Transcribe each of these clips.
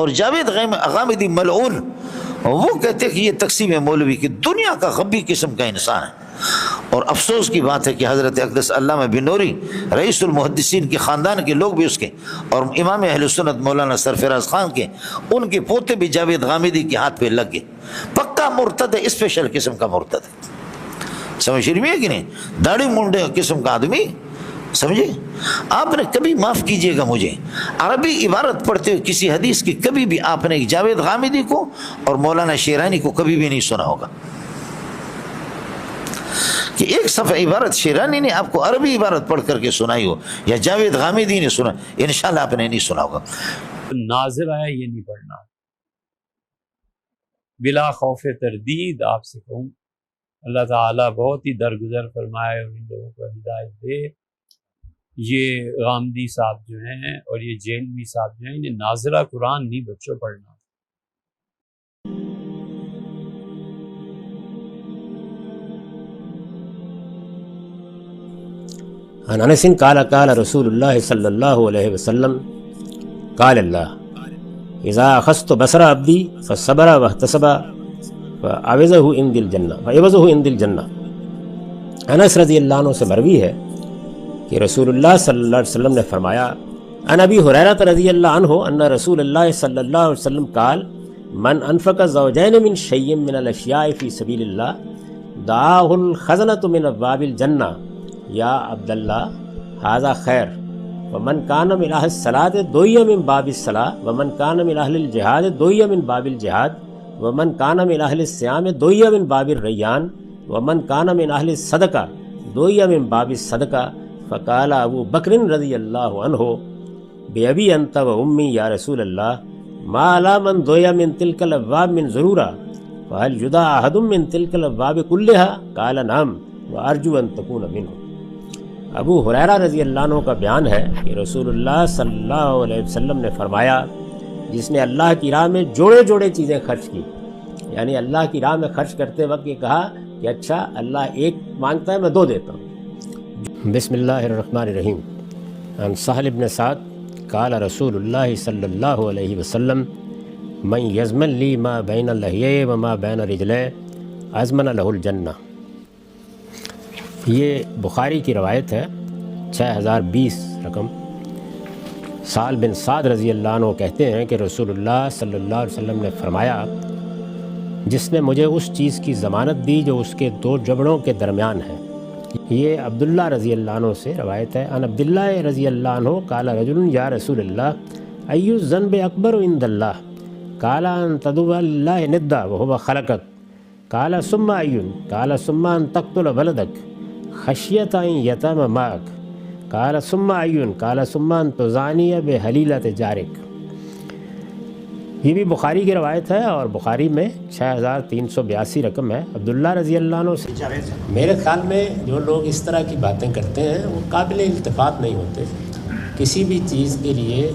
اور جاوید غامدی ملعون وہ کہتے کہ یہ تقسیم مولوی کی دنیا کا غبی قسم کا انسان ہے. اور افسوس کی بات ہے کہ حضرت اقدس علامہ بنوری رئیس المحدثین کے خاندان کے لوگ بھی اس کے، اور امام اہل سنت مولانا سرفراز خان کے، ان کے پوتے بھی جاوید غامدی کے ہاتھ پہ لگ گئے. پکا مرتد ہے، اسپیشل قسم کا مرتد ہے. سمجھ رہی ہے کہ نہیں؟ داڑھی منڈے قسم کا آدمی، سمجھے. آپ نے کبھی معاف کیجئے گا مجھے، عربی عبارت پڑھتے ہوئے کسی حدیث کی کبھی بھی آپ نے جاوید غامدی کو اور مولانا شیرانی کو کبھی بھی نہیں سنا ہوگا کہ ایک صفحہ عبارت شیرانی نے آپ کو عربی عبارت پڑھ کر کے سنائی ہو یا جاوید غامدی نے سنا. انشاءاللہ آپ نے نہیں سنا ہوگا. نازل آیا یہ نہیں پڑھنا. بلا خوف تردید آپ سے کہوں اللہ تعالیٰ بہت ہی درگزر فرمائے اور ان لوگوں کو ہدایت دے. یہ غامدی صاحب جو ہیں اور یہ جیلوی صاحب جو ہیں انہیں نازلہ قرآن نہیں بچوں پڑھنا. عن انس قال قال رسول اللہ صلی اللہ علیہ وسلم قال اللہ اذا اخذت بصر عبدی فصبر واحتسب فعوضہ عند الجنہ. انس رضی اللہ عنہ سے مروی ہے کہ رسول اللہ صلی اللہ علیہ وسلم نے فرمایا عن ابی ہریرہ رضی اللہ عنہ ان رسول اللہ صلی اللہ علیہ وسلم قال من انفق زوجین من شیء من الاشیاء فی سبیل اللہ دعاہ الخزنۃ من ابواب الجنہ یا عبداللہ ھذا خیر ومن کان من اہل الصلاۃ دعی من باب الصلاۃ ومن کان من اہل الجہاد دعی من باب الجہاد ومن کان من اہل الصیام دعی من باب الریان ومن کان من اہل الصدقہ دعی من باب الصدقہ. فقال ابو بکر رضی اللہ عنہ بأبی انت و امی یا رسول اللہ ما علی من دعی من تلک الابواب من ضرورہ فهل یدعى احد من تلک الابواب كلها قال نعم وارجو ان تکون منہ. ابو ہریرہ رضی اللہ عنہ کا بیان ہے کہ رسول اللہ صلی اللہ علیہ وسلم نے فرمایا جس نے اللہ کی راہ میں جوڑے جوڑے چیزیں خرچ کی، یعنی اللہ کی راہ میں خرچ کرتے وقت یہ کہا کہ اچھا اللہ ایک مانگتا ہے میں دو دیتا ہوں. بسم اللہ الرحمن الرحیم. عن سہل بن سعد قال رسول اللہ صلی اللہ علیہ وسلم من یضمن لی ما بین لحیہ وما بین رجلہ اضمن لہ الجنہ. یہ بخاری کی روایت ہے 6020 رقم. سہل بن سعد رضی اللہ عنہ کہتے ہیں کہ رسول اللہ صلی اللہ علیہ وسلم نے فرمایا جس نے مجھے اس چیز کی ضمانت دی جو اس کے دو جبڑوں کے درمیان ہے. یہ عبداللہ رضی اللہ عنہ سے روایت ہے. عن عبداللہ رضی اللہ عنہ قال رجل یا رسول اللہ ای الذنب اکبر عند اللہ قال ان تدعو للہ ندا وهو خلقک قال ثم ای قال ثم ان تقتل ولدک خشیت ان یتم معک قال ثم ای قال ثم ان تزانی بحلیلۃ جارک. یہ بھی بخاری کی روایت ہے اور بخاری میں 6382 رقم ہے. عبداللہ رضی اللہ عنہ سے میرے خیال میں جو لوگ اس طرح کی باتیں کرتے ہیں وہ قابل التفات نہیں ہوتے. کسی بھی چیز کے لیے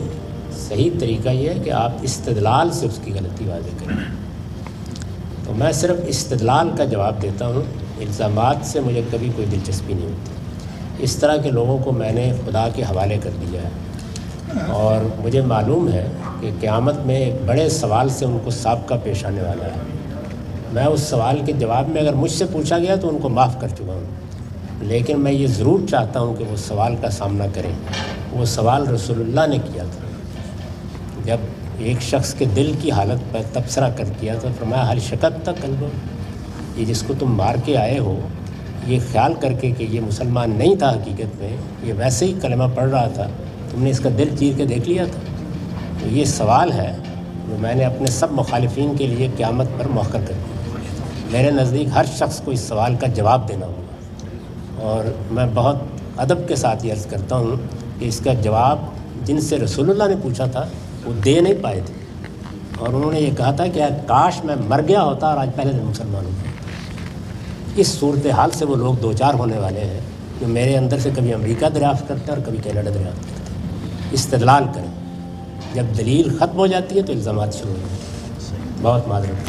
صحیح طریقہ یہ ہے کہ آپ استدلال سے اس کی غلطی واضح کریں. تو میں صرف استدلال کا جواب دیتا ہوں، الزامات سے مجھے کبھی کوئی دلچسپی نہیں ہوتی. اس طرح کے لوگوں کو میں نے خدا کے حوالے کر دیا ہے اور مجھے معلوم ہے کہ قیامت میں ایک بڑے سوال سے ان کو سابقہ پیش آنے والا ہے. میں اس سوال کے جواب میں اگر مجھ سے پوچھا گیا تو ان کو معاف کر چکا ہوں، لیکن میں یہ ضرور چاہتا ہوں کہ وہ سوال کا سامنا کریں. وہ سوال رسول اللہ نے کیا تھا جب ایک شخص کے دل کی حالت پر تبصرہ کر کیا تو فرمایا حل شکت تک قلبو، یہ جس کو تم مار کے آئے ہو یہ خیال کر کے کہ یہ مسلمان نہیں تھا، حقیقت میں یہ ویسے ہی کلمہ پڑھ رہا تھا، تم نے اس کا دل چیر کے دیکھ لیا تھا. تو یہ سوال ہے جو میں نے اپنے سب مخالفین کے لیے قیامت پر مؤخر کر دیا. میرے نزدیک ہر شخص کو اس سوال کا جواب دینا ہوگا اور میں بہت ادب کے ساتھ یہ عرض کرتا ہوں کہ اس کا جواب جن سے رسول اللہ نے پوچھا تھا وہ دے نہیں پائے تھے اور انہوں نے یہ کہا تھا کہ کاش میں مر گیا ہوتا اور آج پہلے دن مسلمان ہوتا. اس صورتحال سے وہ لوگ دو چار ہونے والے ہیں جو میرے اندر سے کبھی امریکہ دریافت کرتے ہیں اور کبھی کینیڈا دریافت کرتے ہیں. استدلال کریں، جب دلیل ختم ہو جاتی ہے تو الزامات شروع ہو جاتے ہیں. بہت معذرت.